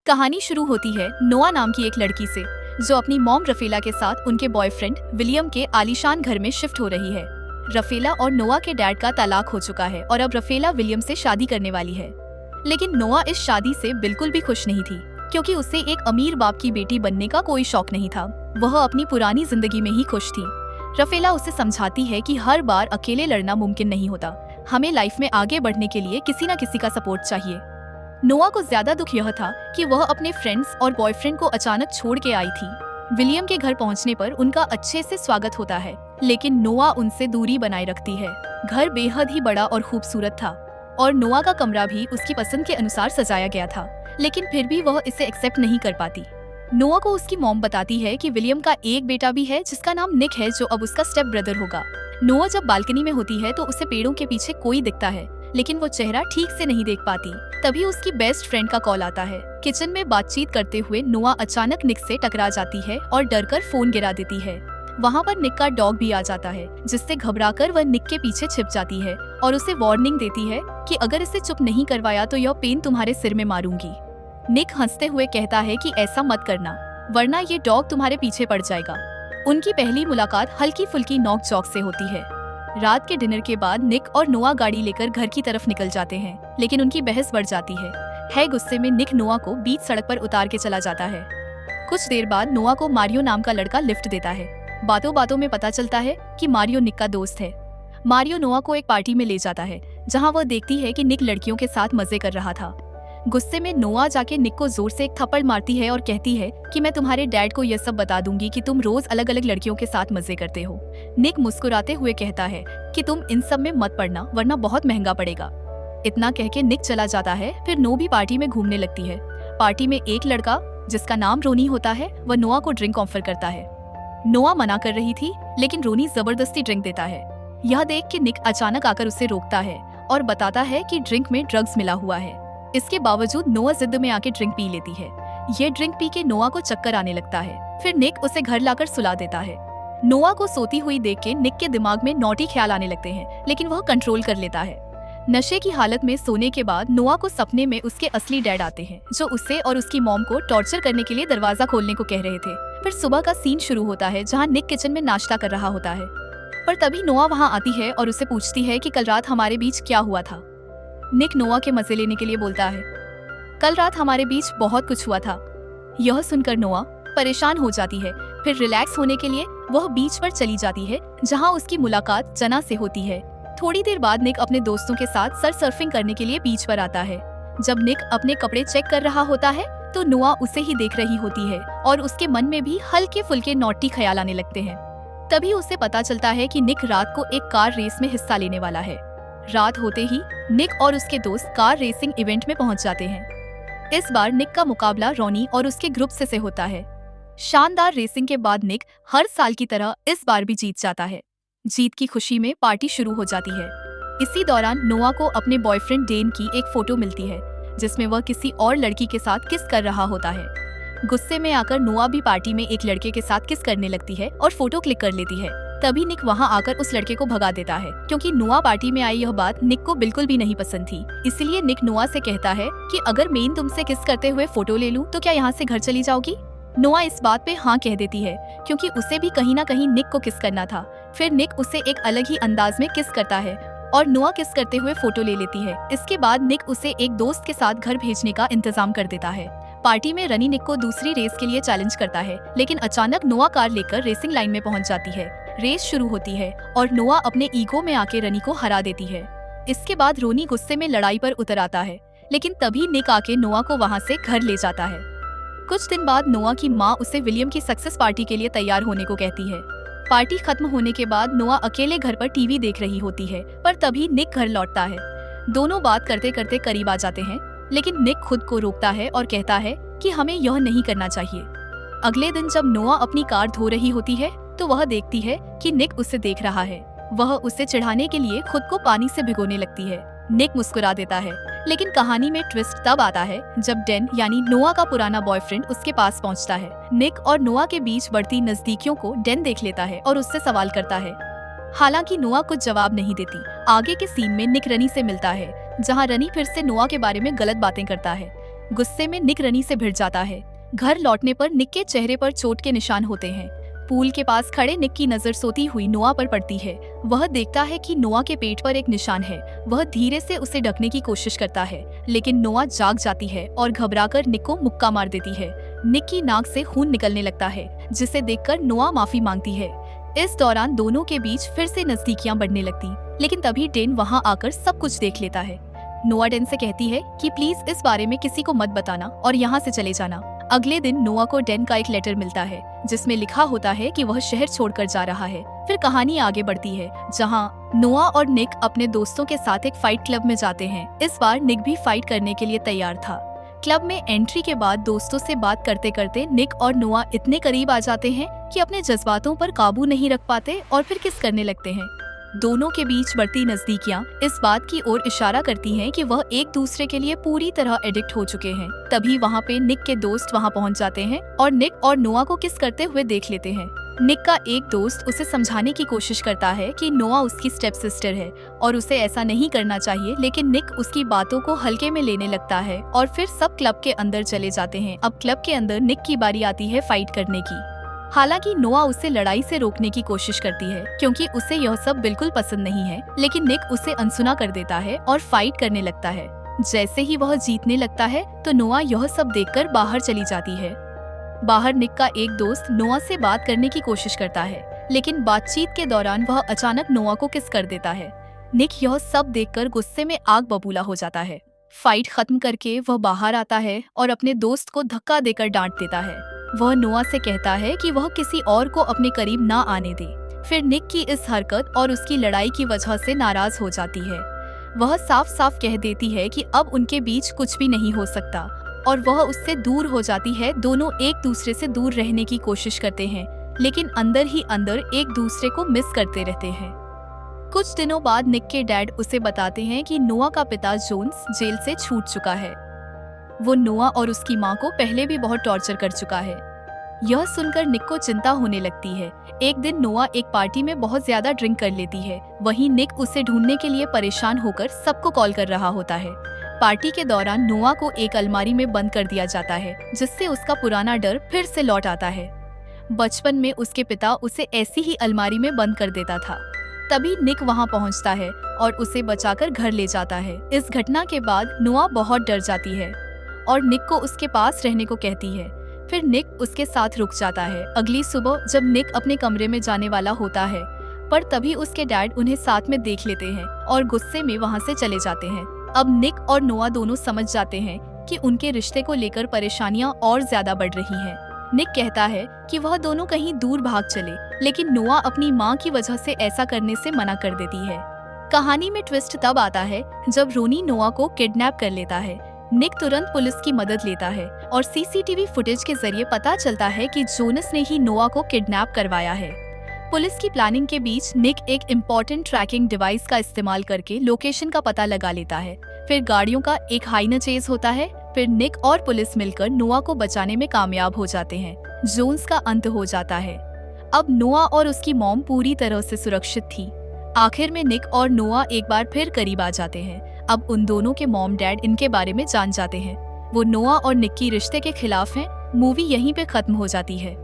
कहानी शुरू होती है नोआ नाम की एक लड़की से, जो अपनी मॉम रफेला के साथ उनके बॉयफ्रेंड विलियम के आलीशान घर में शिफ्ट हो रही है। रफेला और नोआ के डैड का तलाक हो चुका है और अब रफेला विलियम से शादी करने वाली है। लेकिन नोआ इस शादी से बिल्कुल भी खुश नहीं थी, क्योंकि उसे एक अमीर बाप की बेटी बनने का कोई शौक नहीं था। वह अपनी पुरानी जिंदगी में ही खुश थी। रफेला उसे समझाती है कि हर बार अकेले लड़ना मुमकिन नहीं होता, हमें लाइफ में आगे बढ़ने के लिए किसी न किसी का सपोर्ट चाहिए। नोआ को ज्यादा दुख यह था कि वह अपने फ्रेंड्स और बॉयफ्रेंड को अचानक छोड़ के आई थी। विलियम के घर पहुंचने पर उनका अच्छे से स्वागत होता है, लेकिन नोआ उनसे दूरी बनाए रखती है। घर बेहद ही बड़ा और खूबसूरत था और नोआ का कमरा भी उसकी पसंद के अनुसार सजाया गया था, लेकिन फिर भी वह इसे एक्सेप्ट नहीं कर पाती। नोआ को उसकी मॉम बताती है कि विलियम का एक बेटा भी है जिसका नाम निक है, जो अब उसका स्टेप ब्रदर होगा। नोआ जब बालकनी में होती है तो उसे पेड़ों के पीछे कोई दिखता है, लेकिन वो चेहरा ठीक से नहीं देख पाती। तभी उसकी बेस्ट फ्रेंड का कॉल आता है। किचन में बातचीत करते हुए नोआ अचानक निक से टकरा जाती है और डरकर फोन गिरा देती है। वहाँ पर निक का डॉग भी आ जाता है, जिससे घबराकर वह निक के पीछे छिप जाती है और उसे वार्निंग देती है कि अगर इसे चुप नहीं करवाया तो यह पेन तुम्हारे सिर में मारूंगी। निक हंसते हुए कहता है कि ऐसा मत करना, वरना ये डॉग तुम्हारे पीछे पड़ जाएगा। उनकी पहली मुलाकात हल्की फुल्की नोक झोंक से होती है। रात के डिनर के बाद निक और नोआ गाड़ी लेकर घर की तरफ निकल जाते हैं, लेकिन उनकी बहस बढ़ जाती है। गुस्से में निक नोआ को बीच सड़क पर उतार के चला जाता है। कुछ देर बाद नोआ को मारियो नाम का लड़का लिफ्ट देता है। बातों बातों में पता चलता है कि मारियो निक का दोस्त है। मारियो नोआ को एक पार्टी में ले जाता है, जहां वह देखती है कि निक लड़कियों के साथ मजे कर रहा था। गुस्से में नोआ जाके निक को जोर से एक थप्पड़ मारती है और कहती है कि मैं तुम्हारे डैड को यह सब बता दूंगी कि तुम रोज अलग अलग लड़कियों के साथ मजे करते हो। निक मुस्कुराते हुए कहता है कि तुम इन सब में मत पड़ना, वरना बहुत महंगा पड़ेगा। इतना कह के निक चला जाता है। फिर नो भी पार्टी में घूमने लगती है। पार्टी में एक लड़का जिसका नाम रोनी होता है, वह नोआ को ड्रिंक ऑफर करता है। नोआ मना कर रही थी, लेकिन रोनी जबरदस्ती ड्रिंक देता है। यह देख के निक अचानक आकर उसे रोकता है और बताता है कि ड्रिंक में ड्रग्स मिला हुआ है। इसके बावजूद नोआ जिद में आके ड्रिंक पी लेती है। ये ड्रिंक पी के नोआ को चक्कर आने लगता है। फिर निक उसे घर लाकर सुला देता है। नोआ को सोती हुई देख के निक के दिमाग में नॉटी ख्याल आने लगते हैं, लेकिन वह कंट्रोल कर लेता है। नशे की हालत में सोने के बाद नोआ को सपने में उसके असली डैड आते हैं, जो उसे और उसकी मॉम को टॉर्चर करने के लिए दरवाजा खोलने को कह रहे थे। फिर सुबह का सीन शुरू होता है, जहाँ निक किचन में नाश्ता कर रहा होता है। पर तभी नोआ वहाँ आती है और उसे पूछती है कि कल रात हमारे बीच क्या हुआ था। निक नोआ के मजे लेने के लिए बोलता है, कल रात हमारे बीच बहुत कुछ हुआ था। यह सुनकर नोआ परेशान हो जाती है। फिर रिलैक्स होने के लिए वह बीच पर चली जाती है, जहां उसकी मुलाकात जना से होती है। थोड़ी देर बाद निक अपने दोस्तों के साथ सर्फिंग करने के लिए बीच पर आता है। जब निक अपने कपड़े चेक कर रहा होता है तो नोआ उसे ही देख रही होती है और उसके मन में भी हल्के फुल्के नॉटी ख्याल आने लगते हैं। तभी उसे पता चलता है कि निक रात को एक कार रेस में हिस्सा लेने वाला है। रात होते ही निक और उसके दोस्त कार रेसिंग इवेंट में पहुंच जाते हैं। इस बार निक का मुकाबला रोनी और उसके ग्रुप से होता है। शानदार रेसिंग के बाद निक हर साल की तरह इस बार भी जीत जाता है। जीत की खुशी में पार्टी शुरू हो जाती है। इसी दौरान नोआ को अपने बॉयफ्रेंड डेन की एक फोटो मिलती है, जिसमें वह किसी और लड़की के साथ किस कर रहा होता है। गुस्से में आकर नोआ भी पार्टी में एक लड़के के साथ किस करने लगती है और फोटो क्लिक कर लेती है। तभी निक वहां आकर उस लड़के को भगा देता है, क्योंकि नोआ पार्टी में आई यह बात निक को बिल्कुल भी नहीं पसंद थी। इसलिए निक नोआ से कहता है कि अगर मैं तुमसे किस करते हुए फोटो ले लूं तो क्या यहाँ से घर चली जाओगी। नोआ इस बात पे हाँ कह देती है, क्योंकि उसे भी कहीं ना कहीं निक को किस करना था। फिर निक उसे एक अलग ही अंदाज में किस करता है और नोआ किस करते हुए फोटो ले लेती है। इसके बाद निक उसे एक दोस्त के साथ घर भेजने का इंतजाम कर देता है। पार्टी में रनी निक को दूसरी रेस के लिए चैलेंज करता है, लेकिन अचानक नोआ कार लेकर रेसिंग लाइन में पहुंच जाती है। रेस शुरू होती है और नोआ अपने ईगो में आके रनी को हरा देती है। इसके बाद रोनी गुस्से में लड़ाई पर उतर आता है, लेकिन तभी निक आके नोआ को वहां से घर ले जाता है। कुछ दिन बाद नोआ की माँ उसे विलियम की सक्सेस पार्टी के लिए तैयार होने को कहती है। पार्टी खत्म होने के बाद नोआ अकेले घर पर टीवी देख रही होती है, पर तभी निक घर लौटता है। दोनों बात करते करते करीब आ जाते हैं, लेकिन निक खुद को रोकता है और कहता है कि हमें यह नहीं करना चाहिए। अगले दिन जब नोआ अपनी कार धो रही होती है तो वह देखती है कि निक उसे देख रहा है। वह उसे चिढ़ाने के लिए खुद को पानी से भिगोने लगती है। निक मुस्कुरा देता है, लेकिन कहानी में ट्विस्ट तब आता है जब डेन यानी नोआ का पुराना बॉयफ्रेंड उसके पास पहुंचता है। निक और नोआ के बीच बढ़ती नजदीकियों को डेन देख लेता है और उससे सवाल करता है। हालांकि नोआ कुछ जवाब नहीं देती। आगे के सीन में निक रनी से मिलता है, जहां रनी फिर से नोआ के बारे में गलत बातें करता है। गुस्से में निक रनी से भिड़ जाता है। घर लौटने पर निक के चेहरे पर चोट के निशान होते हैं। पूल के पास खड़े निक की नजर सोती हुई नोआ पर पड़ती है। वह देखता है कि नोआ के पेट पर एक निशान है। वह धीरे से उसे ढकने की कोशिश करता है, लेकिन नोआ जाग जाती है और घबराकर निक को मुक्का मार देती है। निक की नाक से खून निकलने लगता है, जिसे देखकर नोआ माफी मांगती है। इस दौरान दोनों के बीच फिर से नजदीकियां बढ़ने लगती, लेकिन तभी डेन वहां आकर सब कुछ देख लेता है। नोआ डेन से कहती है कि प्लीज इस बारे में किसी को मत बताना और यहाँ से चले जाना। अगले दिन नोआ को डेन का एक लेटर मिलता है, जिसमें लिखा होता है कि वह शहर छोड़कर जा रहा है। फिर कहानी आगे बढ़ती है, जहाँ नोआ और निक अपने दोस्तों के साथ एक फाइट क्लब में जाते हैं। इस बार निक भी फाइट करने के लिए तैयार था। क्लब में एंट्री के बाद दोस्तों से बात करते करते निक और नोआ इतने करीब आ जाते हैं कि अपने जज्बातों पर काबू नहीं रख पाते और फिर किस करने लगते हैं। दोनों के बीच बढ़ती नजदीकियां इस बात की ओर इशारा करती हैं कि वह एक दूसरे के लिए पूरी तरह एडिक्ट हो चुके हैं। तभी वहां पे निक के दोस्त वहां पहुंच जाते हैं और निक और नोआ को किस करते हुए देख लेते हैं। निक का एक दोस्त उसे समझाने की कोशिश करता है कि नोआ उसकी स्टेप सिस्टर है और उसे ऐसा नहीं करना चाहिए, लेकिन निक उसकी बातों को हल्के में लेने लगता है और फिर सब क्लब के अंदर चले जाते हैं। अब क्लब के अंदर निक की बारी आती है फाइट करने की। हालांकि नोआ उसे लड़ाई से रोकने की कोशिश करती है, क्योंकि उसे यह सब बिल्कुल पसंद नहीं है, लेकिन निक उसे अनसुना कर देता है और फाइट करने लगता है। जैसे ही वह जीतने लगता है तो नोआ यह सब देखकर बाहर चली जाती है। बाहर निक का एक दोस्त नोआ से बात करने की कोशिश करता है, लेकिन बातचीत के दौरान वह अचानक नोआ को किस कर देता है। निक यह सब देखकर गुस्से में आग बबूला हो जाता है। फाइट खत्म करके वह बाहर आता है और अपने दोस्त को धक्का देकर डांट देता है। वह नोआ से कहता है कि वह किसी और को अपने करीब ना आने दे। फिर निक की इस हरकत और उसकी लड़ाई की वजह से नाराज हो जाती है। वह साफ साफ कह देती है कि अब उनके बीच कुछ भी नहीं हो सकता और वह उससे दूर हो जाती है। दोनों एक दूसरे से दूर रहने की कोशिश करते हैं, लेकिन अंदर ही अंदर एक दूसरे को मिस करते रहते हैं। कुछ दिनों बाद निक के डैड उसे बताते हैं कि नोआ का पिता जोन्स जेल से छूट चुका है। वो नोआ और उसकी माँ को पहले भी बहुत टॉर्चर कर चुका है। यह सुनकर निक को चिंता होने लगती है। एक दिन नोआ एक पार्टी में बहुत ज्यादा ड्रिंक कर लेती है। वहीं निक उसे ढूंढने के लिए परेशान होकर सबको कॉल कर रहा होता है। पार्टी के दौरान नोआ को एक अलमारी में बंद कर दिया जाता है, जिससे उसका पुराना डर फिर से लौट आता है। बचपन में उसके पिता उसे ऐसी ही अलमारी में बंद कर देता था। तभी निक वहां पहुंचता है और उसे बचाकर घर ले जाता है। इस घटना के बाद नोआ बहुत डर जाती है और निक को उसके पास रहने को कहती है। फिर निक उसके साथ रुक जाता है। अगली सुबह जब निक अपने कमरे में जाने वाला होता है, पर तभी उसके डैड उन्हें साथ में देख लेते हैं और गुस्से में वहां से चले जाते हैं। अब निक और नोआ दोनों समझ जाते हैं कि उनके रिश्ते को लेकर परेशानियां और ज्यादा बढ़ रही हैं। निक कहता है कि वह दोनों कहीं दूर भाग चले, लेकिन नोआ अपनी माँ की वजह से ऐसा करने से मना कर देती है। कहानी में ट्विस्ट तब आता है जब रोनी नोआ को किडनैप कर लेता है। निक तुरंत पुलिस की मदद लेता है और सीसीटीवी फुटेज के जरिए पता चलता है कि जोनस ने ही नोआ को किडनैप करवाया है। पुलिस की प्लानिंग के बीच निक एक इम्पोर्टेंट ट्रैकिंग डिवाइस का इस्तेमाल करके लोकेशन का पता लगा लेता है। फिर गाड़ियों का एक हाईना चेज होता है। फिर निक और पुलिस मिलकर नोआ को बचाने में कामयाब हो जाते हैं। जोन्स का अंत हो जाता है। अब नोआ और उसकी मॉम पूरी तरह से सुरक्षित थी। आखिर में निक और नोआ एक बार फिर करीब आ जाते हैं। अब उन दोनों के मॉम डैड इनके बारे में जान जाते हैं। वो नोआ और निक की रिश्ते के खिलाफ हैं। मूवी यहीं पे खत्म हो जाती है।